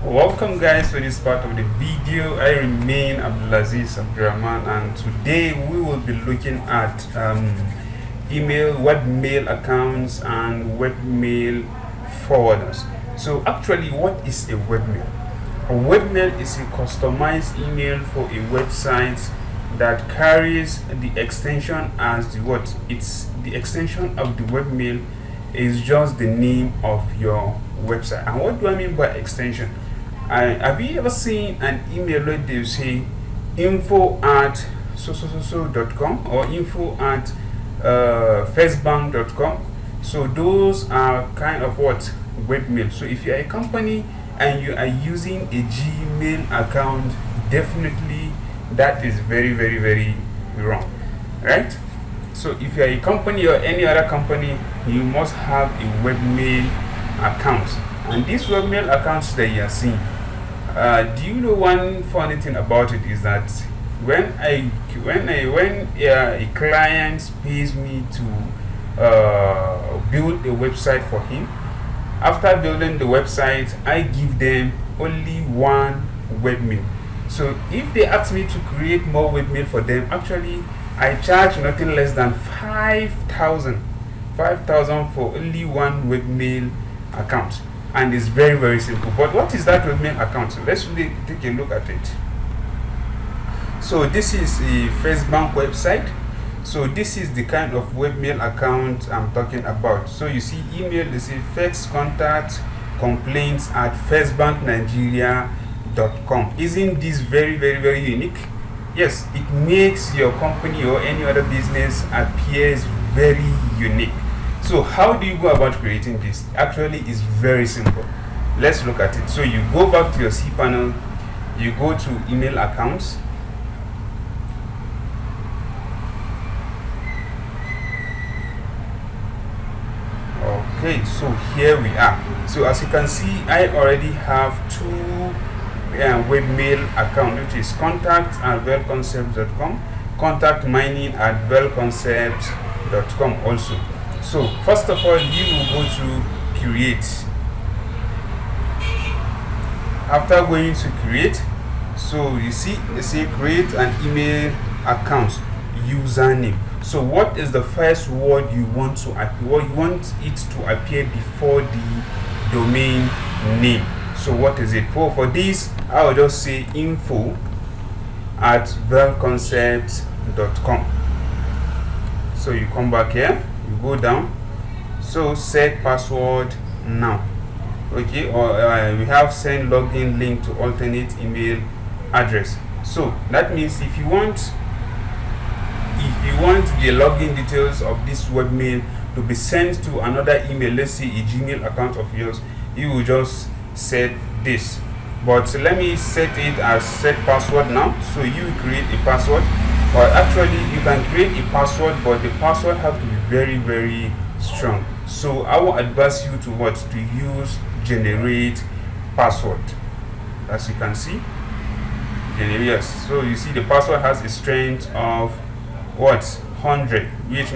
Welcome guys to this part of the video. I remain Abdulaziz Abdurrahman, and today we will be looking at webmail accounts and webmail forwarders. So actually, what is a webmail? A webmail is a customized email for a website that carries the extension as the what? It's the extension of the webmail is just the name of your website. And what do I mean by extension? Have you ever seen an email where they say info at so.com or info at firstbank.com? So those are kind of what? Webmail. So if you're a company and you are using a Gmail account, definitely that is very, very, very wrong, right? So if you're a company or any other company, you must have a webmail account. And these webmail accounts that you are seeing, do you know one funny thing about it is that when a client pays me to build a website for him, after building the website, I give them only one webmail. So if they ask me to create more webmail for them, actually I charge nothing less than 5,000 for only one webmail account. And it's very, very simple. But what is that webmail account? So let's really take a look at it. So this is a FirstBank website. So this is the kind of webmail account I'm talking about. So you see email, they say first contact complaints at firstbanknigeria.com. Isn't this very, very, very unique? Yes, it makes your company or any other business appears very unique. So how do you go about creating this? Actually, it's very simple. Let's look at it. So you go back to your cPanel, you go to email accounts. Okay, so here we are. So as you can see, I already have two webmail account, which is contact at velconcepts.com, contact mining at velconcepts.com also. So first of all, you will go to create. After going to create, so you see they say create an email account username. So what is the first word you want to what you want it to appear before the domain name? So what is it? For this, I will just say info at velconcepts.com. So you come back here, you go down, so set password now, okay, or we have send login link to alternate email address. So that means if you want the login details of this webmail to be sent to another email, let's say a Gmail account of yours, you will just set this. But let me set it as set password now. So you create a password, or actually you can create a password, but the password have to be very, very strong. So I will advise you to use generate password. As you can see, yes. So you see the password has a strength of 100, which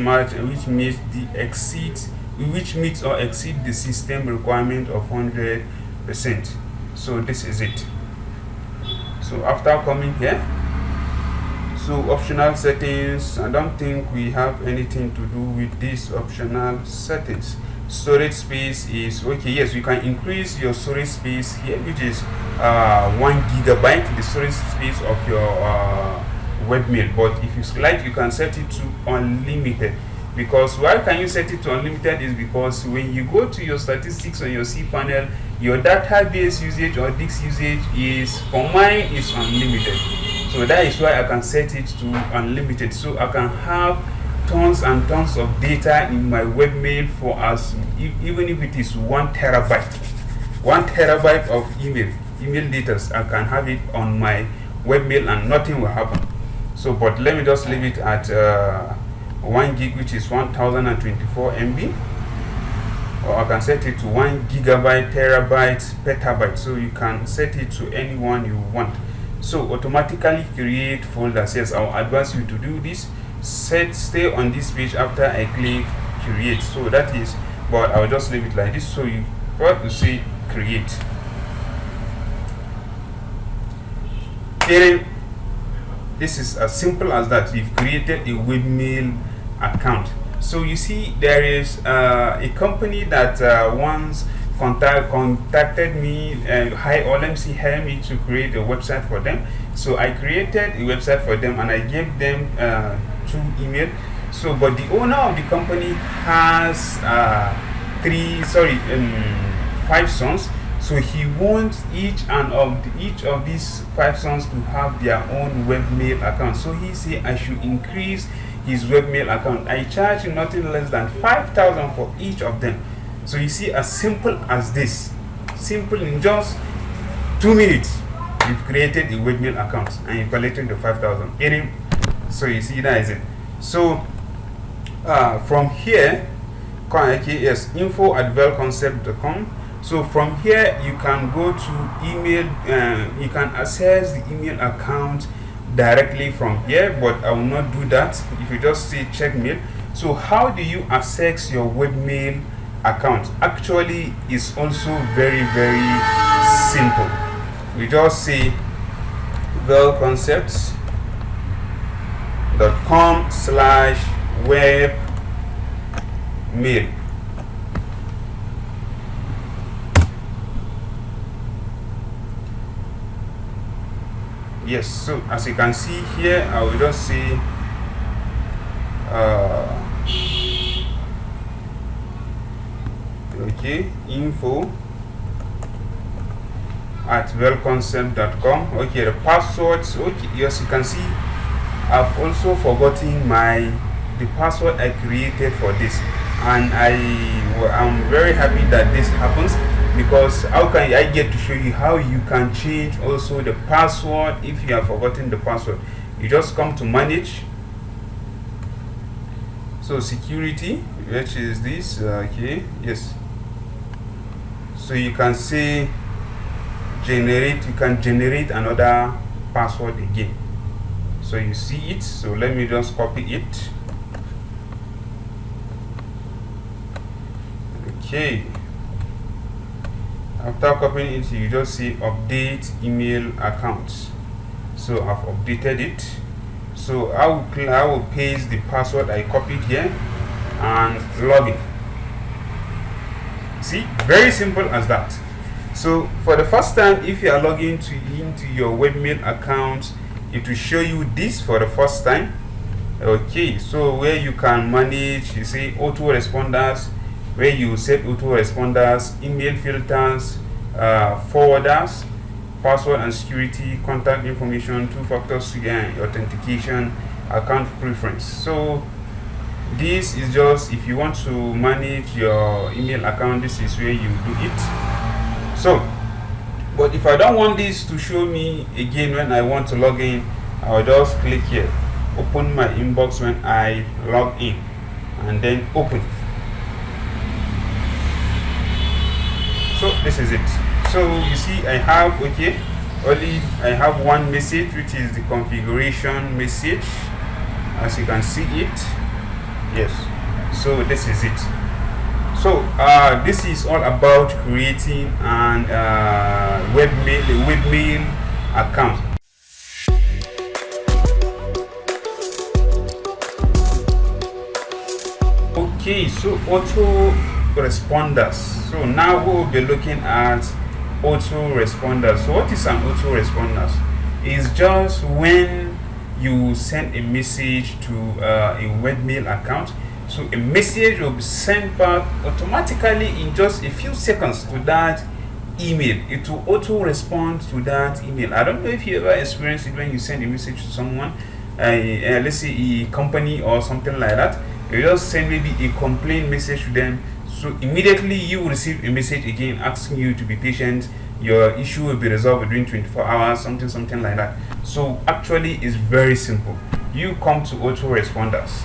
meets or exceed the system requirement of 100%. So this is it. So after coming here, so optional settings, I don't think we have anything to do with these optional settings. Storage space is okay. Yes, you can increase your storage space here, which is 1 gigabyte, the storage space of your webmail. But if you like, you can set it to unlimited. Because why can you set it to unlimited is because when you go to your statistics on your cPanel, your database usage or disk usage is, for mine, is unlimited. So that is why I can set it to unlimited. So I can have tons and tons of data in my webmail for even if it is 1 terabyte. 1 terabyte of email data, I can have it on my webmail and nothing will happen. So but let me just leave it at 1 gig, which is 1024 MB, or I can set it to 1 gigabyte, terabyte, petabyte. So you can set it to anyone you want. So automatically create folders. Yes, I'll advise you to do this. Stay on this page after I click create. So that is, but I'll just leave it like this. So you first to say create. Here, this is as simple as that. You've created a webmail account. So you see, there is a company that once contacted me, hired me to create a website for them. So I created a website for them and I gave them 2 email. So, but the owner of the company has 5 sons. So he wants each of these 5 sons to have their own webmail account. So he said I should increase his webmail account. I charge nothing less than 5,000 for each of them. So you see, as simple as this, simple, in just 2 minutes, you've created a webmail account and you collected the 5,000. So you see, that is it. So from here, yes, info@velconcept.com. So from here you can go to email, you can access the email account directly from here, but I will not do that. If you just say check mail. So how do you access your webmail account? Actually, it's also very, very simple. We just say velconcept.com/webmail. Yes, so as you can see here, I will just say okay, info@velconcept.com. Okay, the passwords. Okay, yes, you can see I've also forgotten the password I created for this, and I'm very happy that this happens, because how can I get to show you how you can change also the password if you have forgotten the password. You just come to manage, so security, which is this. Okay, yes, so you can say generate, you can generate another password again. So you see it, so let me just copy it. Okay, after copying it, you just see update email accounts. So I've updated it. So I will paste the password I copied here and log in. See, very simple as that. So for the first time, if you are logging into your webmail account, it will show you this for the first time. Okay, so where you can manage, you see autoresponders, where you set autoresponders, email filters, forwarders, password and security, contact information, 2-factor authentication, account preference. So this is just if you want to manage your email account, this is where you do it. So, but if I don't want this to show me again when I want to log in, I'll just click here, open my inbox when I log in, and then open. So this is it. So you see, I have I have one message, which is the configuration message, as you can see it. Yes, so this is it. So this is all about creating an webmail account. Okay, so autoresponders. So now we'll be looking at autoresponders. So what is an autoresponders? It's just when you send a message to a webmail account, so a message will be sent back automatically in just a few seconds to that email. It will auto respond to that email. I don't know if you ever experienced it when you send a message to someone, let's say a company or something like that. You just send maybe a complaint message to them, so immediately you will receive a message again asking you to be patient. Your issue will be resolved within 24 hours, something like that. So actually it's very simple. You come to autoresponders.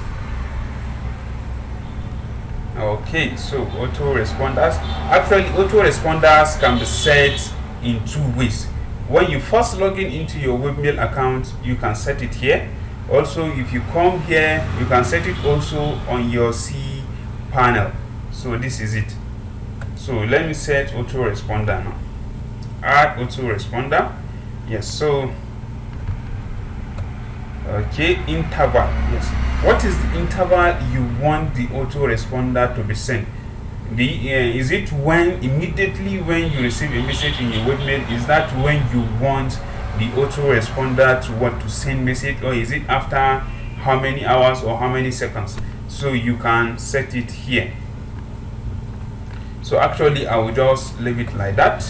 Okay, so autoresponders. Actually, autoresponders can be set in 2 ways. When you first log in into your webmail account, you can set it here. Also, if you come here, you can set it also on your C panel. So this is it. So let me set autoresponder now. Add autoresponder. Yes, so Okay, interval. Yes. What is the interval you want the autoresponder to be sent? Is it when immediately when you receive a message in your webmail? Is that when you want the autoresponder to send message, or is it after how many hours or how many seconds? So you can set it here. So actually I will just leave it like that.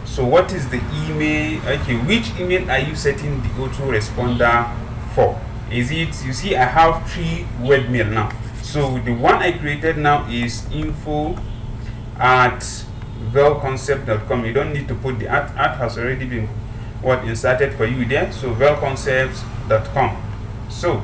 So what is the email? Okay, which email are you setting the autoresponder for? Is it, you see I have 3 webmail now. So the one I created now is info@velconcept.com. You don't need to put the at has already been inserted for you there. So velconcepts.com. So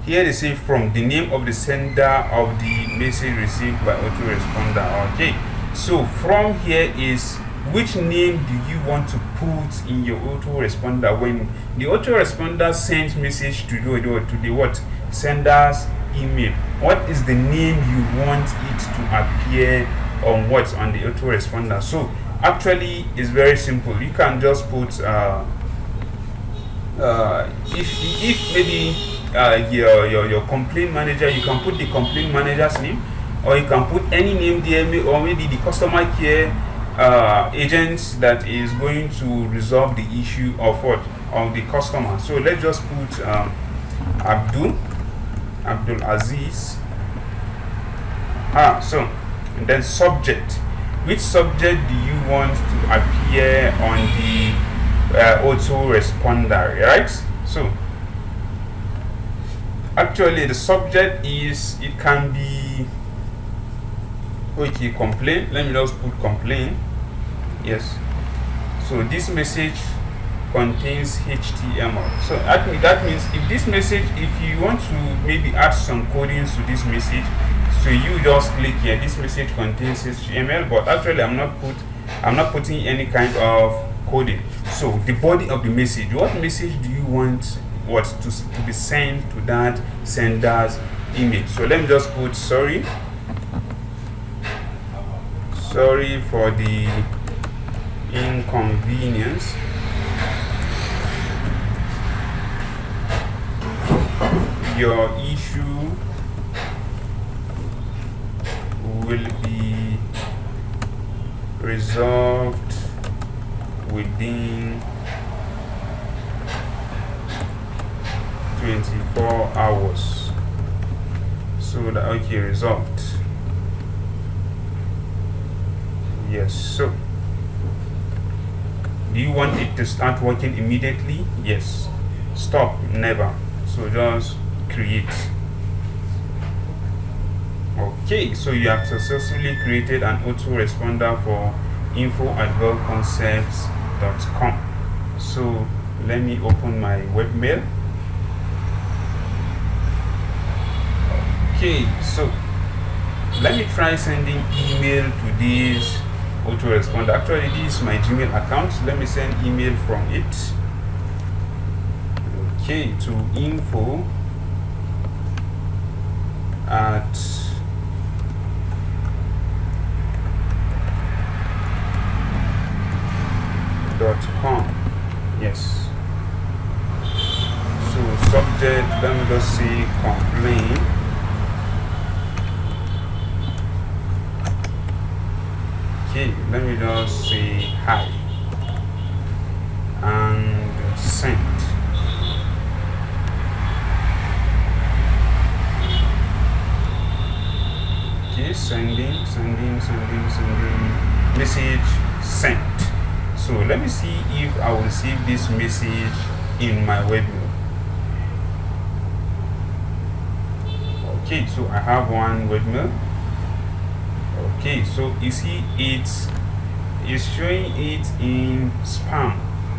here they say from the name of the sender of the message received by autoresponder. Okay, so from here is which name do you want to put in your autoresponder when the autoresponder sends message to the what sender's email? What is the name you want it to appear on on the autoresponder? So actually it's very simple. You can just put if maybe your complaint manager, you can put the complaint manager's name, or you can put any name there, or maybe the customer care agent that is going to resolve the issue of the customer. So let's just put Abdul Aziz. So and then subject. Which subject do you want to appear on the autoresponder, right? So actually the subject it can be complaint. Let me just put complaint. Yes. So this message contains HTML. So that means if this message, if you want to maybe add some codings to this message, so you just click here, this message contains HTML, but actually I'm not putting any kind of coding. So the body of the message, what message do you want to be sent to that sender's email? So let me just put sorry for the inconvenience. Your issue will be resolved within 24 hours. So that resolved. Yes. So do you want it to start working immediately? Yes. Stop, never. So just create. Okay, so you have successfully created an autoresponder for info@velconcepts.com. So let me open my webmail. Okay, so let me try sending email to this autoresponder. Actually, this is my Gmail account. Let me send email from it. Okay, to info@.com. Yes. So subject, let me just say complain. Okay, let me just say hi and send. Okay, sending message sent. So let me see if I will receive this message in my webmail. Okay, so I have one webmail. Okay, so you see it's showing it in spam.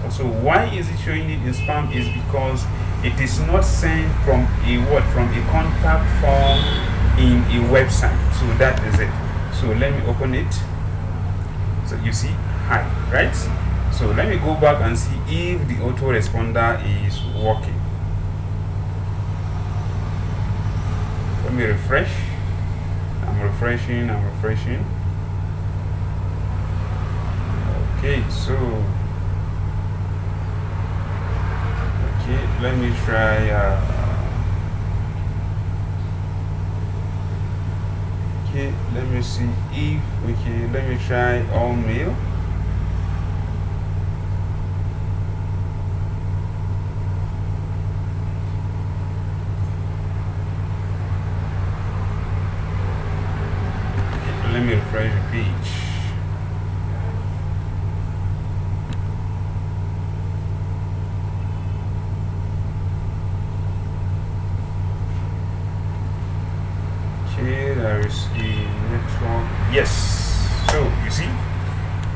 So why is it showing it in spam? Is because it is not sent from a contact form in a website. So that is it. So let me open it. So you see hi, right? So let me go back and see if the autoresponder is working. Let me refresh. I'm refreshing. Okay, so Okay, let me try okay, let me see if okay, let me try all mail. Okay, let me refresh the page. Okay, there is a network. Yes. So you see,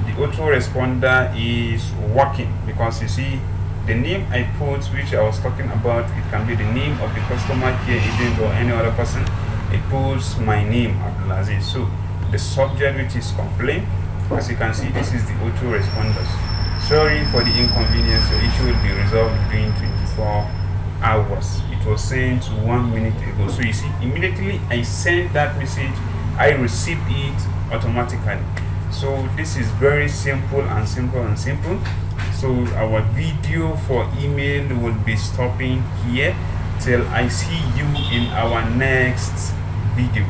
the autoresponder is working because you see the name I put, which I was talking about, it can be the name of the customer care agent or any other person. It puts my name, Abdulaziz. So the subject, which is complaint, as you can see, this is the autoresponders. Sorry for the inconvenience. The issue will be resolved within 24 hours. It was sent 1 minute ago. So you see, immediately I sent that message, I received it automatically. So this is very simple and simple and simple. So our video for email will be stopping here till I see you in our next video.